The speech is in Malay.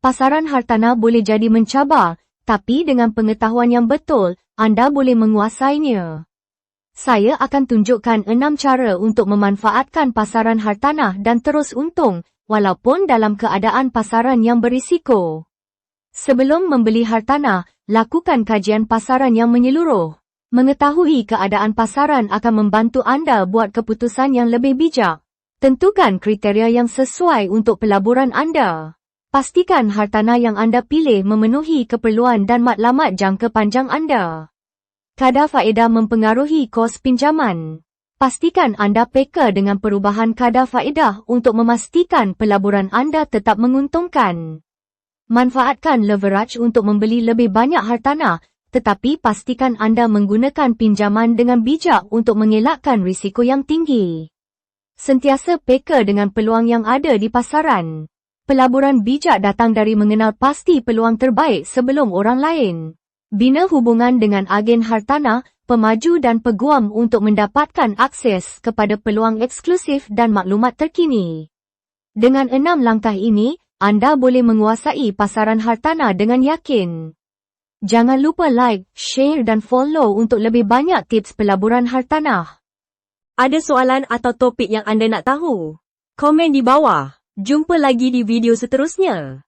Pasaran hartanah boleh jadi mencabar, tapi dengan pengetahuan yang betul, anda boleh menguasainya. Saya akan tunjukkan 6 cara untuk memanfaatkan pasaran hartanah dan terus untung, walaupun dalam keadaan pasaran yang berisiko. Sebelum membeli hartanah, lakukan kajian pasaran yang menyeluruh. Mengetahui keadaan pasaran akan membantu anda buat keputusan yang lebih bijak. Tentukan kriteria yang sesuai untuk pelaburan anda. Pastikan hartanah yang anda pilih memenuhi keperluan dan matlamat jangka panjang anda. Kadar faedah mempengaruhi kos pinjaman. Pastikan anda peka dengan perubahan kadar faedah untuk memastikan pelaburan anda tetap menguntungkan. Manfaatkan leverage untuk membeli lebih banyak hartanah, tetapi pastikan anda menggunakan pinjaman dengan bijak untuk mengelakkan risiko yang tinggi. Sentiasa peka dengan peluang yang ada di pasaran. Pelaburan bijak datang dari mengenal pasti peluang terbaik sebelum orang lain. Bina hubungan dengan agen hartanah, pemaju dan peguam untuk mendapatkan akses kepada peluang eksklusif dan maklumat terkini. Dengan 6 langkah ini, anda boleh menguasai pasaran hartanah dengan yakin. Jangan lupa like, share dan follow untuk lebih banyak tips pelaburan hartanah. Ada soalan atau topik yang anda nak tahu? Komen di bawah. Jumpa lagi di video seterusnya.